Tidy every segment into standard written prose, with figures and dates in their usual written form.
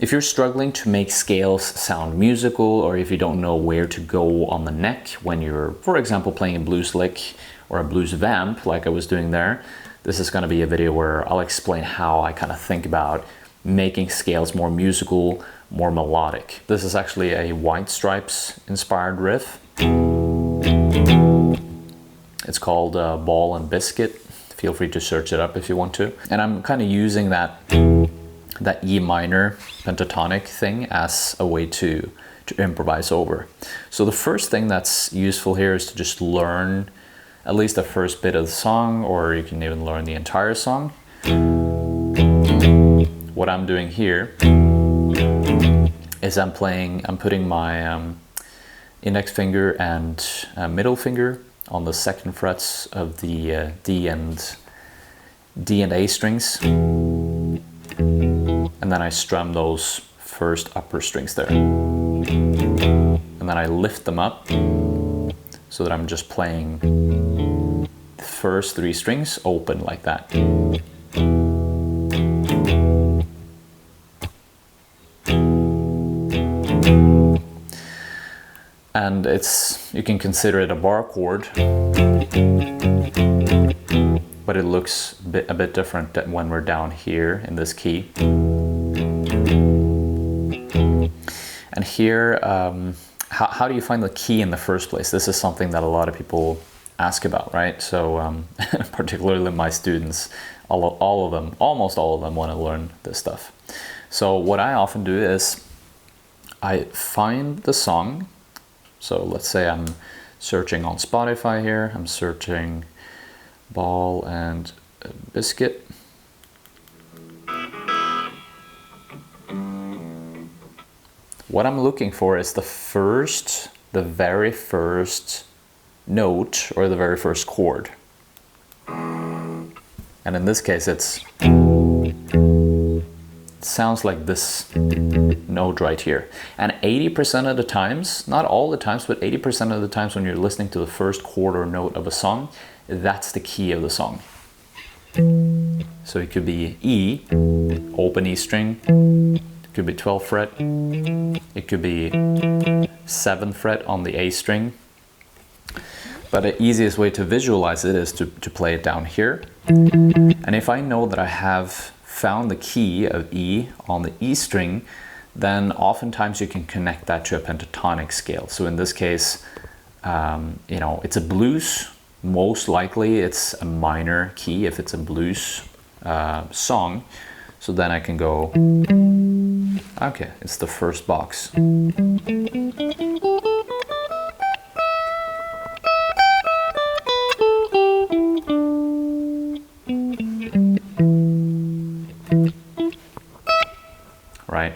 If you're struggling to make scales sound musical, or if you don't know where to go on the neck when you're, for example, playing a blues lick or a blues vamp like I was doing there, this is going to be a video where I'll explain how I kind of think about making scales more musical, more melodic. This is actually a White Stripes inspired riff. It's called Ball and Biscuit. Feel free to search it up if you want to. And I'm kind of using that E minor pentatonic thing as a way to improvise over. So the first thing that's useful here is to just learn at least the first bit of the song, or you can even learn the entire song. What I'm doing here is I'm putting my index finger and middle finger on the second frets of the D and A strings, and then I strum those first upper strings there, and then I lift them up so that I'm just playing the first three strings open like that. And you can consider it a bar chord, but it looks a bit different when we're down here in this key. And here, how do you find the key in the first place? This is something that a lot of people ask about, right? So particularly my students, almost all of them want to learn this stuff. So what I often do is I find the song. So let's say I'm searching on Spotify here. I'm searching Ball and Biscuit. What I'm looking for is the very first note or the very first chord. And in this case it sounds like this note right here. And 80% of the times, not all the times, but 80% of the times when you're listening to the first chord or note of a song, that's the key of the song. So it could be E, open E string, it could be 12th fret, it could be 7th fret on the A string. But the easiest way to visualize it is to play it down here. And if I know that I have found the key of E on the E string, then oftentimes you can connect that to a pentatonic scale. So in this case, it's a blues. Most likely it's a minor key if it's a blues song. So then I can go, okay, it's the first box. Right?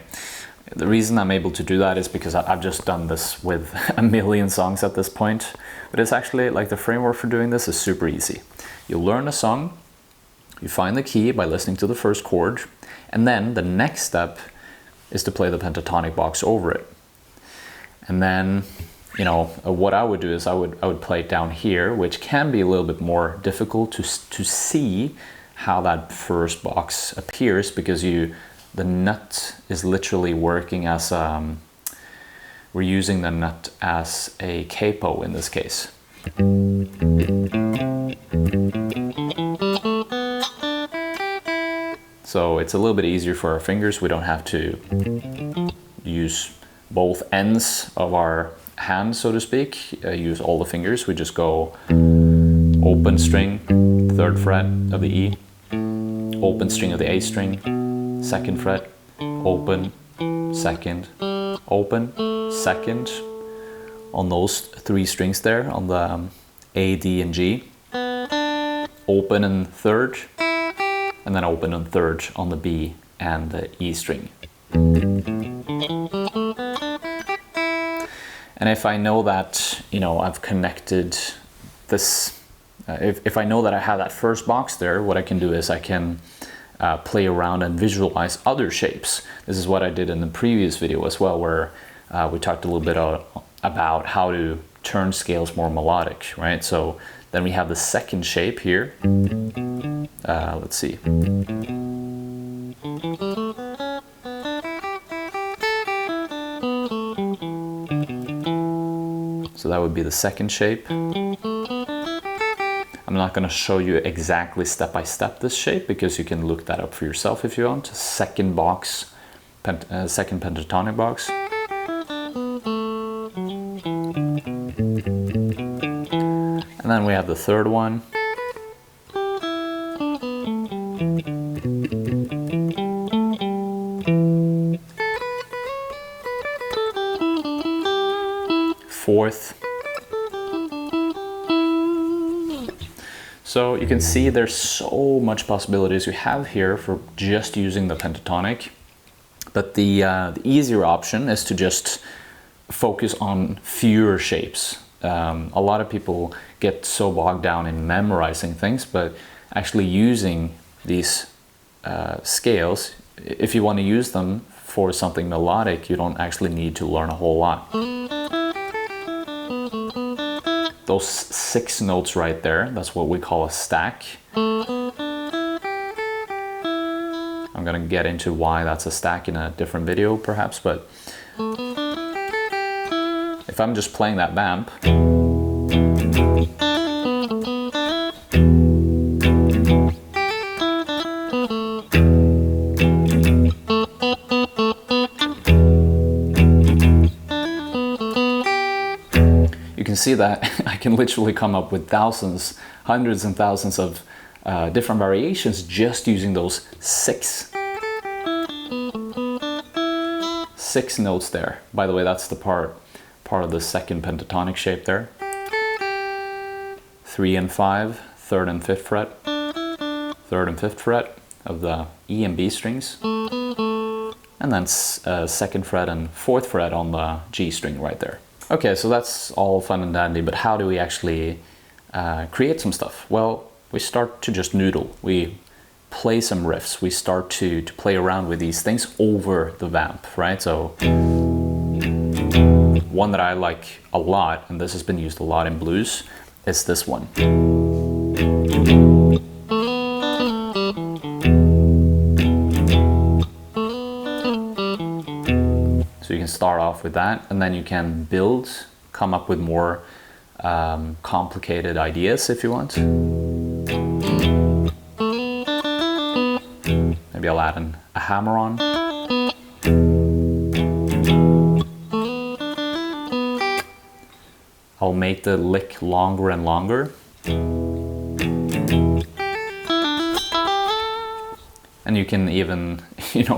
The reason I'm able to do that is because I've just done this with a million songs at this point. But it's actually, like, the framework for doing this is super easy. You learn a song, you find the key by listening to the first chord, and then the next step is to play the pentatonic box over it. And then, what I would do is I would play it down here, which can be a little bit more difficult to see how that first box appears, because the nut is literally working as we're using the nut as a capo in this case. So it's a little bit easier for our fingers. We don't have to use both ends of our hand, so to speak, use all the fingers. We just go open string, 3rd fret of the E, open string of the A string, 2nd fret, open, 2nd, open, 2nd, on those 3 strings there, on the A, D, and G, open and 3rd, and then open and 3rd on the B and the E string. And if I know that, I've connected this, if I know that I have that first box there, what I can do is I can play around and visualize other shapes. This is what I did in the previous video as well, where we talked a little bit about how to turn scales more melodic, right? So then we have the second shape here. Let's see. So that would be the second shape. I'm not going to show you exactly step by step this shape because you can look that up for yourself if you want. Second box, second pentatonic box. And then we have the third one. Fourth. So you can see there's so much possibilities you have here for just using the pentatonic. But the easier option is to just focus on fewer shapes. A lot of people get so bogged down in memorizing things, but actually using these scales, if you want to use them for something melodic, you don't actually need to learn a whole lot. Those 6 notes right there, that's what we call a stack. I'm gonna get into why that's a stack in a different video perhaps, but if I'm just playing that vamp, you can see that I can literally come up with thousands, hundreds and thousands of different variations just using those 6 notes there. By the way, that's the part of the second pentatonic shape there. 3 and 5, 3rd and 5th fret, 3rd and 5th fret of the E and B strings, and then 2nd fret and 4th fret on the G string right there. Okay, so that's all fun and dandy, but how do we actually create some stuff? Well, we start to just noodle. We play some riffs. We start to play around with these things over the vamp, right? So one that I like a lot, and this has been used a lot in blues, is this one. So you can start off with that, and then you can build, come up with more complicated ideas if you want. Maybe I'll add a hammer on. I'll make the lick longer and longer. And you can even,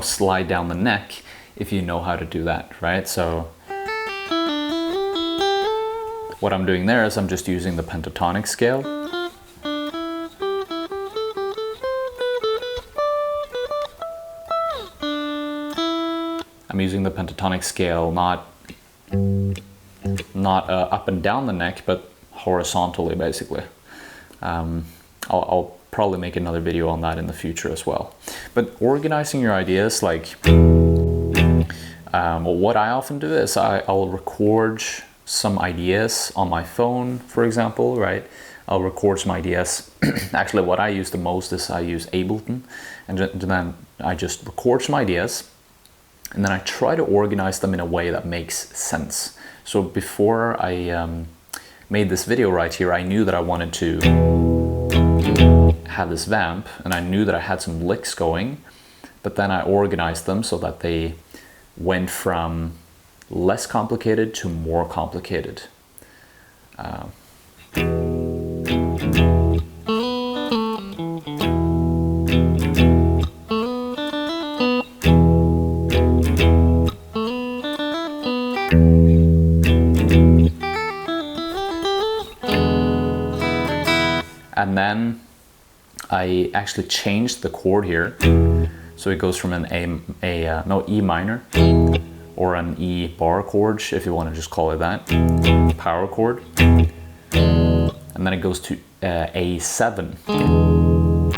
slide down the neck if you know how to do that, right? So what I'm doing there is I'm just using the pentatonic scale. I'm using the pentatonic scale not up and down the neck, but horizontally, basically. I'll probably make another video on that in the future as well. But organizing your ideas, like what I often do is I'll record some ideas on my phone, for example, right? I'll record some ideas. Actually, what I use the most is I use Ableton, and then I just record some ideas, and then I try to organize them in a way that makes sense. So before I made this video right here, I knew that I wanted to have this vamp, and I knew that I had some licks going, but then I organized them so that they went from less complicated to more complicated. And then I actually changed the chord here, so it goes from an E minor, or an E bar chord, if you want to just call it that, power chord, and then it goes to A7,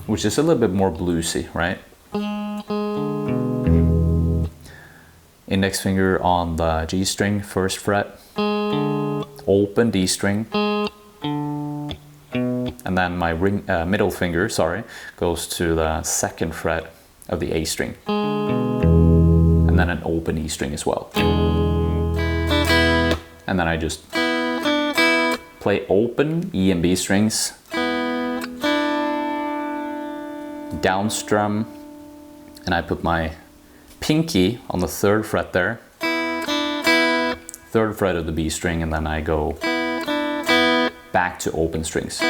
which is a little bit more bluesy, right? Index finger on the G string, 1st fret, open D string, and then my middle finger, goes to the 2nd fret of the A string, and then an open E string as well. And then I just play open E and B strings, downstrum, and I put my pinky on the 3rd fret there, 3rd fret of the B string, and then I go back to open strings.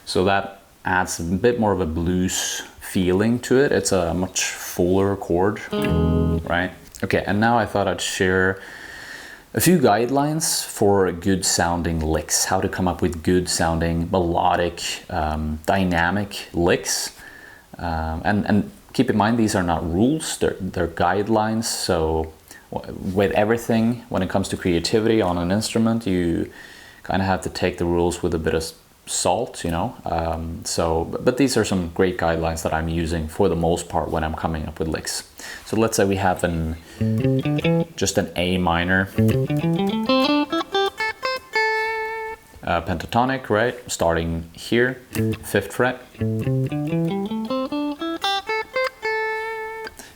So that adds a bit more of a blues feeling to it. It's a much fuller chord, right? Okay, and now I thought I'd share a few guidelines for good sounding licks, how to come up with good sounding melodic, dynamic licks. And keep in mind, these are not rules, they're guidelines. So with everything, when it comes to creativity on an instrument, you kind of have to take the rules with a bit of salt, you know. But these are some great guidelines that I'm using for the most part when I'm coming up with licks. So let's say we have just an A minor pentatonic, right? Starting here, 5th fret.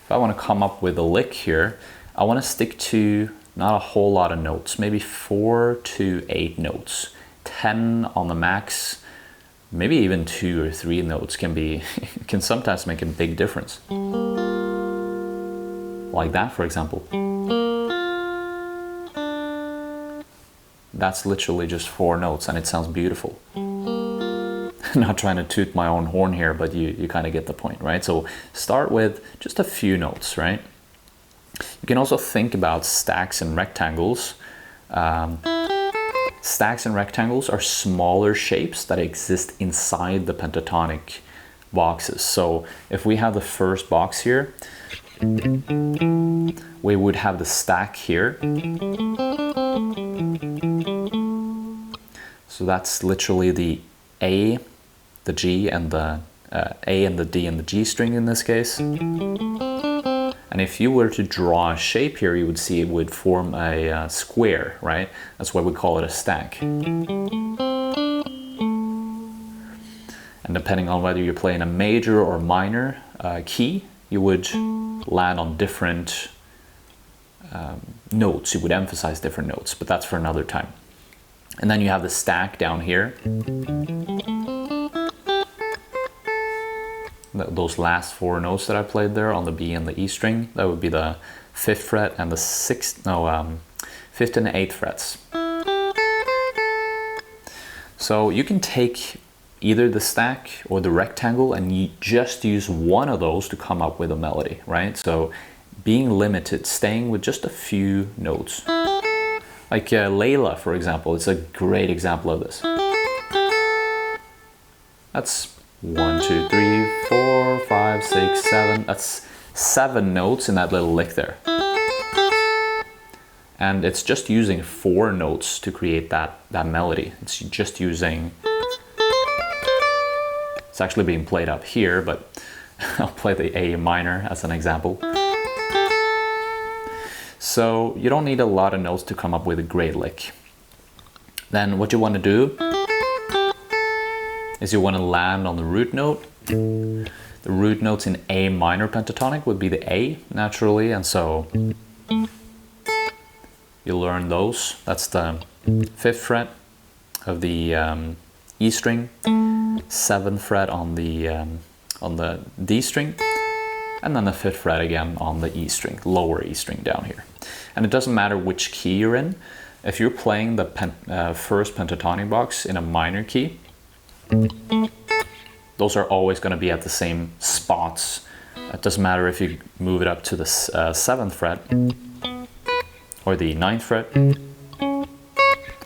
If I want to come up with a lick here, I want to stick to not a whole lot of notes, maybe 4 to 8 notes. 10 on the max, maybe even 2 or 3 notes can sometimes make a big difference. Like that, for example. That's literally just 4 notes and it sounds beautiful. Not trying to toot my own horn here, but you kind of get the point, right? So start with just a few notes, right? You can also think about stacks and rectangles. Stacks and rectangles are smaller shapes that exist inside the pentatonic boxes. So if we have the first box here, we would have the stack here. So that's literally the A, the G, and the A and the D and the G string in this case. And if you were to draw a shape here, you would see it would form a square, right? That's why we call it a stack. And depending on whether you're playing a major or minor key, you would land on different notes. You would emphasize different notes, but that's for another time. And then you have the stack down here. Those last 4 notes that I played there on the B and the E string, that would be the 5th fret and the 5th and the 8th frets. So you can take either the stack or the rectangle and you just use one of those to come up with a melody, right? So being limited, staying with just a few notes. Like Layla, for example, it's a great example of this. That's 1, 2, 3, 4, 5, 6, 7. That's 7 notes in that little lick there. And it's just using 4 notes to create that melody. It's just using... It's actually being played up here, but I'll play the A minor as an example. So you don't need a lot of notes to come up with a great lick. Then what you want to do is you want to land on the root note. The root notes in A minor pentatonic would be the A naturally, and so you learn those. That's the 5th fret of the E string, 7th fret on the D string, and then the 5th fret again on the E string, lower E string down here. And it doesn't matter which key you're in. If you're playing the first pentatonic box in a minor key, those are always going to be at the same spots. It doesn't matter if you move it up to the 7th fret, or the 9th fret,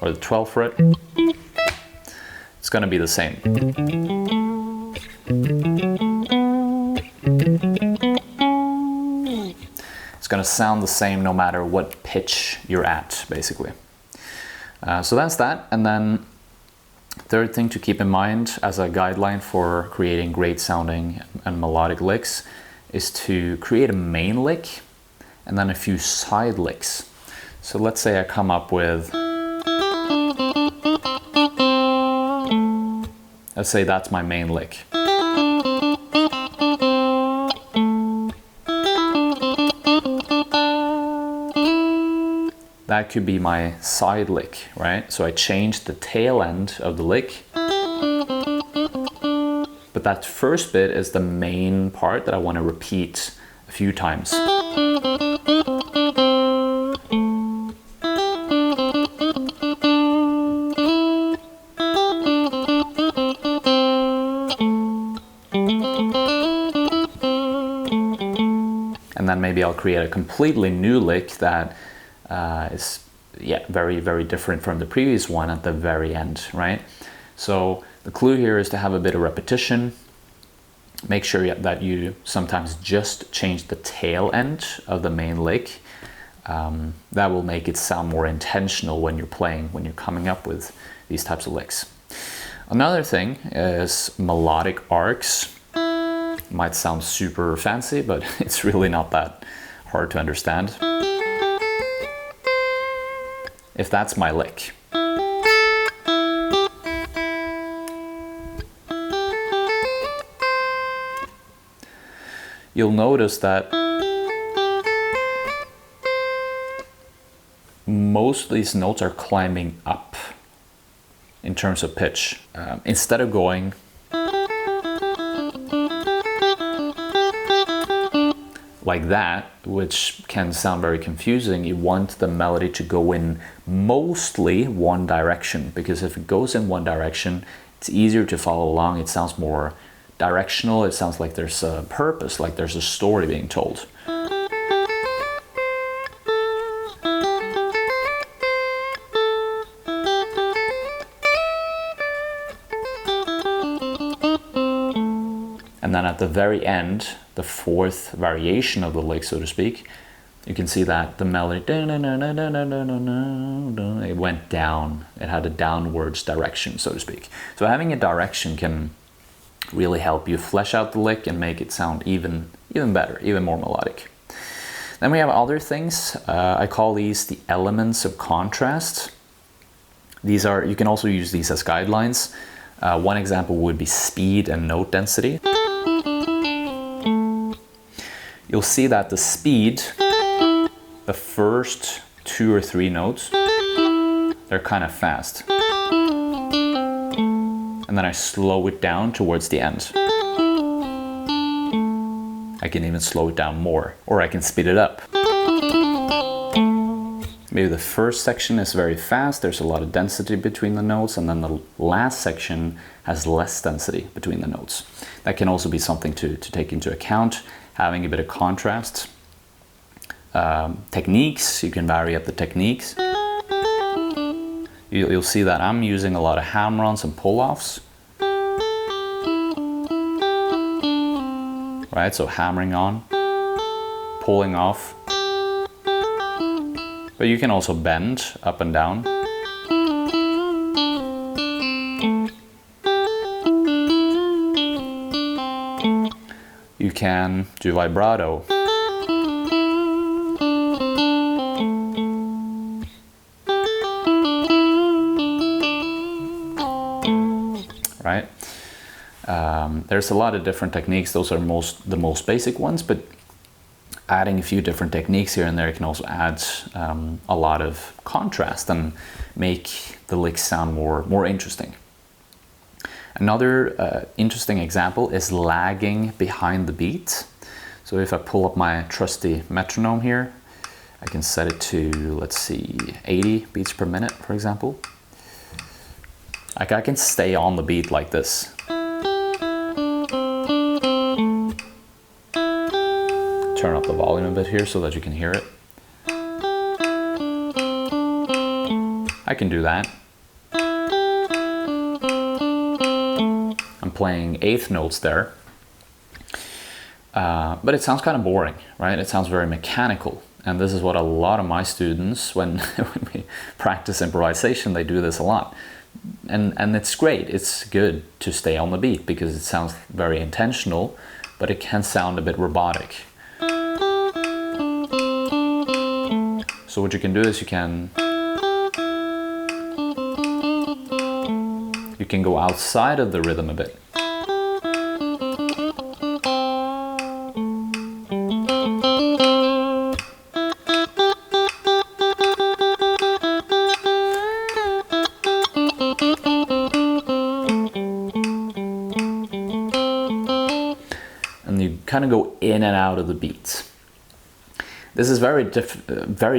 or the 12th fret. It's going to be the same. It's going to sound the same no matter what pitch you're at, basically. So that's that. And then third thing to keep in mind as a guideline for creating great sounding and melodic licks is to create a main lick and then a few side licks. So let's say I come up with Let's say that's my main lick. That could be my side lick, right? So I changed the tail end of the lick. But that first bit is the main part that I want to repeat a few times. And then maybe I'll create a completely new lick that is very, very different from the previous one at the very end, right? So the clue here is to have a bit of repetition. Make sure that you sometimes just change the tail end of the main lick. That will make it sound more intentional when you're playing, when you're coming up with these types of licks. Another thing is melodic arcs. Might sound super fancy, but it's really not that hard to understand. If that's my lick, you'll notice that most of these notes are climbing up in terms of pitch. Instead of going like that, which can sound very confusing, you want the melody to go in mostly one direction, because if it goes in one direction, it's easier to follow along. It sounds more directional. It sounds like there's a purpose, like there's a story being told. And then at the very end, the fourth variation of the lick, so to speak, you can see that the melody, it went down. It had a downwards direction, so to speak. So having a direction can really help you flesh out the lick and make it sound even better, even more melodic. Then we have other things. I call these the elements of contrast. These are, you can also use these as guidelines. One example would be speed and note density. You'll see that the speed, the first 2 or 3 notes, they're kind of fast. And then I slow it down towards the end. I can even slow it down more, or I can speed it up. Maybe the first section is very fast, there's a lot of density between the notes, and then the last section has less density between the notes. That can also be something to take into account, having a bit of contrast. Techniques, you can vary up the techniques. You'll see that I'm using a lot of hammer-ons and pull-offs. Right, so hammering on, pulling off. But you can also bend up and down. You can do vibrato. Right? There's a lot of different techniques. Those are the most basic ones, but adding a few different techniques here and there can also add a lot of contrast and make the licks sound more interesting. Another interesting example is lagging behind the beat. So if I pull up my trusty metronome here, I can set it to, let's see, 80 beats per minute, for example. Like I can stay on the beat like this. Turn up the volume a bit here so that you can hear it. I can do that. I'm playing eighth notes there. But it sounds kind of boring, right? It sounds very mechanical. And this is what a lot of my students, when we practice improvisation, they do this a lot. And it's great, it's good to stay on the beat because it sounds very intentional, but it can sound a bit robotic. So what you can do is you can you can go outside of the rhythm a bit. And you kind of go in and out of the beats. This is very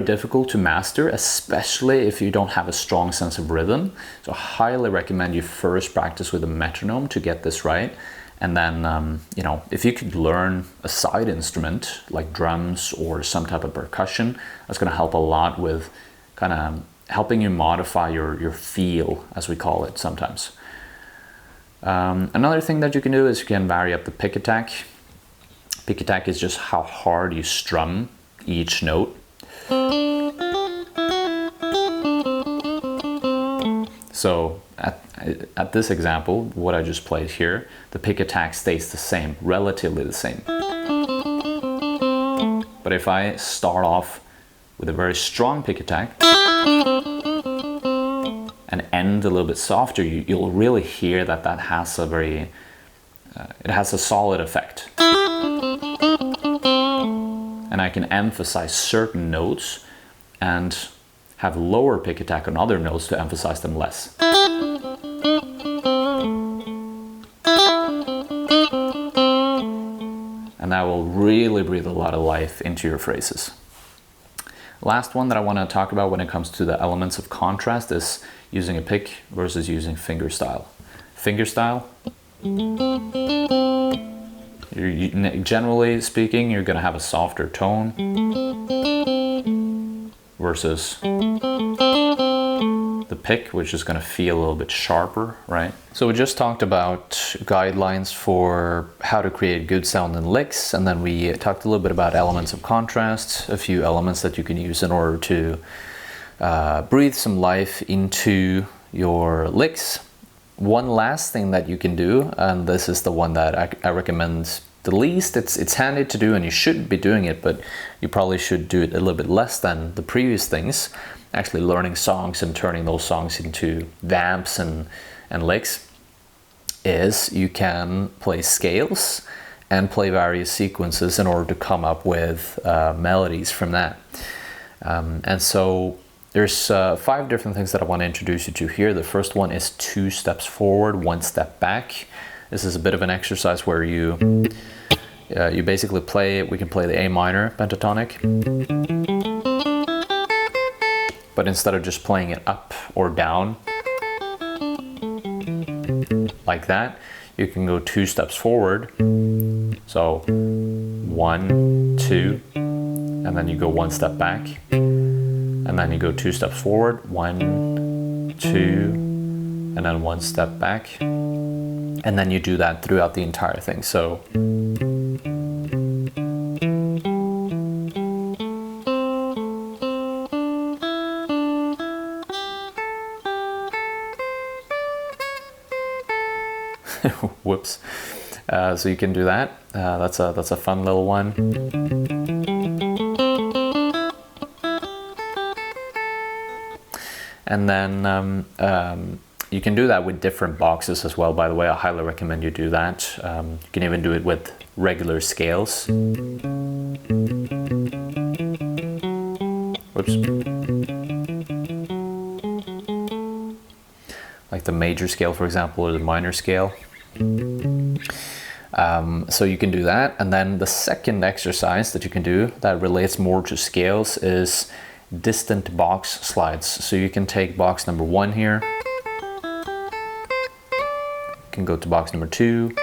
difficult to master, especially if you don't have a strong sense of rhythm. So I highly recommend you first practice with a metronome to get this right. And then, you know, if you could learn a side instrument like drums or some type of percussion, that's going to help a lot with kind of helping you modify your feel, as we call it sometimes. Another thing that you can do is you can vary up the pick attack. Pick attack is just how hard you strum each note. So at this example, what I just played here, the pick attack stays the same, relatively the same. But if I start off with a very strong pick attack and end a little bit softer, you'll really hear that has a very, it has a solid effect. And I can emphasize certain notes and have lower pick attack on other notes to emphasize them less. And that will really breathe a lot of life into your phrases. Last one that I want to talk about when it comes to the elements of contrast is using a pick versus using fingerstyle. Fingerstyle, generally speaking, you're going to have a softer tone versus the pick, which is going to feel a little bit sharper, right? So we just talked about guidelines for how to create good sound in licks, and then we talked a little bit about elements of contrast, a few elements that you can use in order to breathe some life into your licks. One last thing that you can do, and this is the one that I recommend the least. It's handy to do and you should be doing it, but you probably should do it a little bit less than the previous things. Actually learning songs and turning those songs into vamps and licks is you can play scales and play various sequences in order to come up with melodies from that. And so there's 5 different things that I want to introduce you to here. The first one is 2 steps forward, 1 step back. This is a bit of an exercise where you basically play, we can play the A minor pentatonic, but instead of just playing it up or down like that, you can go 2 steps forward. So 1, 2, and then you go 1 step back, and then you go 2 steps forward, 1, 2, and then 1 step back. And then you do that throughout the entire thing. So whoops. So you can do that. That's a fun little one. And then you can do that with different boxes as well, by the way. I highly recommend you do that. You can even do it with regular scales. Whoops. Like the major scale, for example, or the minor scale. So you can do that. And then the second exercise that you can do that relates more to scales is distant box slides. So you can take box number 1 here, you can go to box number 2,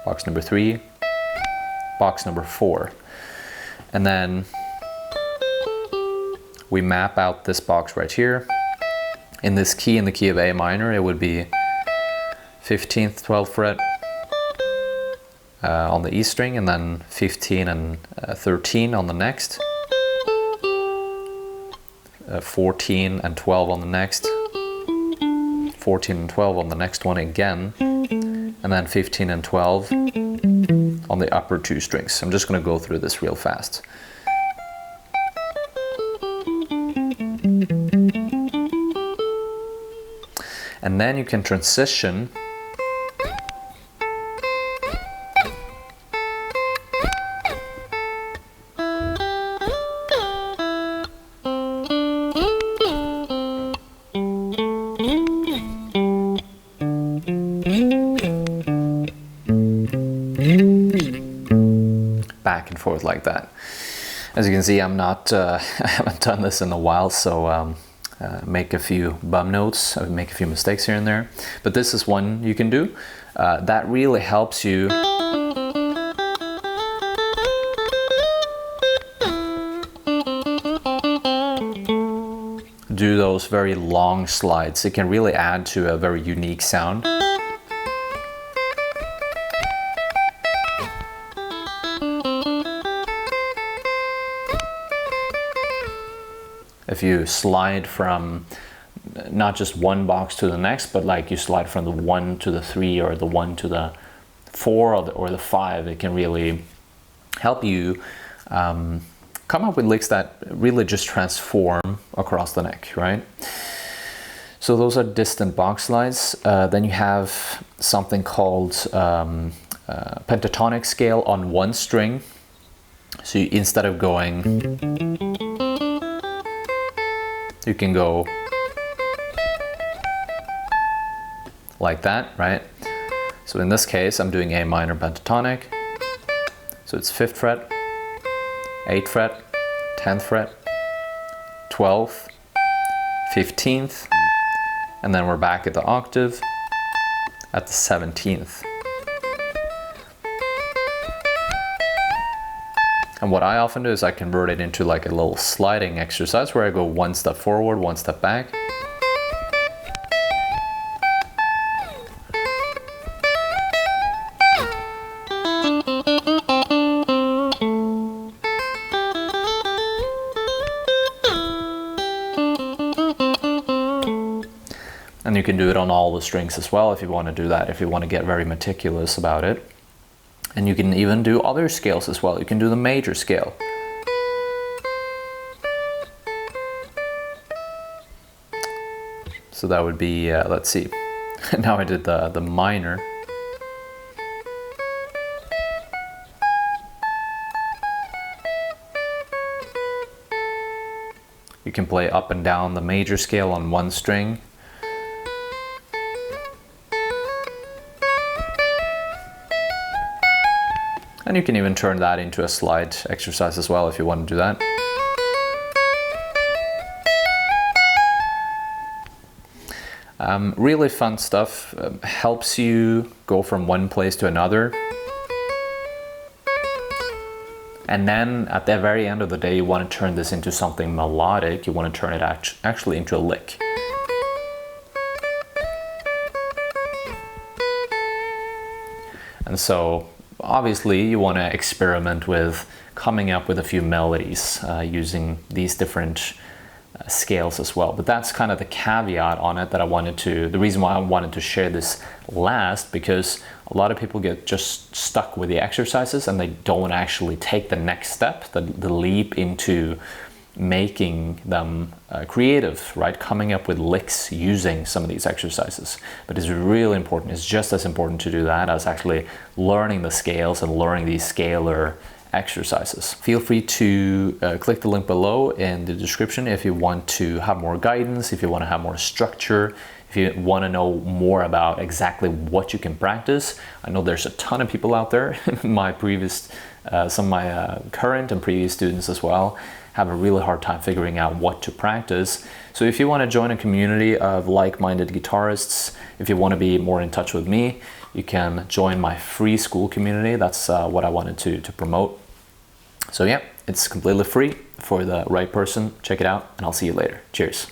box number 3, box number 4, and then we map out this box right here. In this key, in the key of A minor, it would be 15th, 12th fret on the E string, and then 15 and 13 on the next. 14 and 12 on the next, 14 and 12 on the next one again, and then 15 and 12 on the upper 2 strings. I'm just going to go through this real fast. And then you can transition back and forth like that. As you can see, I'm not, I haven't done this in a while, so make a few bum notes, make a few mistakes here and there. But this is one you can do. That really helps you do those very long slides. It can really add to a very unique sound. If you slide from not just one box to the next, but like you slide from the 1 to the 3 or the 1 to the 4 or the 5, it can really help you come up with licks that really just transform across the neck, right? So those are distant box slides. Then you have something called pentatonic scale on one string. So you, instead of going, you can go like that, right? So in this case, I'm doing A minor pentatonic. So it's 5th fret, 8th fret, 10th fret, 12th, 15th, and then we're back at the octave at the 17th. And what I often do is I convert it into like a little sliding exercise where I go one step forward, one step back. And you can do it on all the strings as well if you want to do that, if you want to get very meticulous about it. And you can even do other scales as well. You can do the major scale. So that would be, let's see, now I did the minor. You can play up and down the major scale on one string. And you can even turn that into a slide exercise as well if you want to do that. Really fun stuff, helps you go from one place to another. And then at the very end of the day, you want to turn this into something melodic. You want to turn it actually into a lick. And so obviously you want to experiment with coming up with a few melodies using these different scales as well. But that's kind of the caveat on it that I wanted to, the reason why I wanted to share this last, because a lot of people get just stuck with the exercises and they don't actually take the next step, the leap into making them creative, right? Coming up with licks using some of these exercises. But it's really important, it's just as important to do that as actually learning the scales and learning these scalar exercises. Feel free to click the link below in the description if you want to have more guidance, if you want to have more structure, if you want to know more about exactly what you can practice. I know there's a ton of people out there, my previous, some of my current and previous students as well, have a really hard time figuring out what to practice. So if you want to join a community of like-minded guitarists, if you want to be more in touch with me, you can join my free school community. That's what I wanted to promote. So yeah, it's completely free for the right person. Check it out and I'll see you later. Cheers.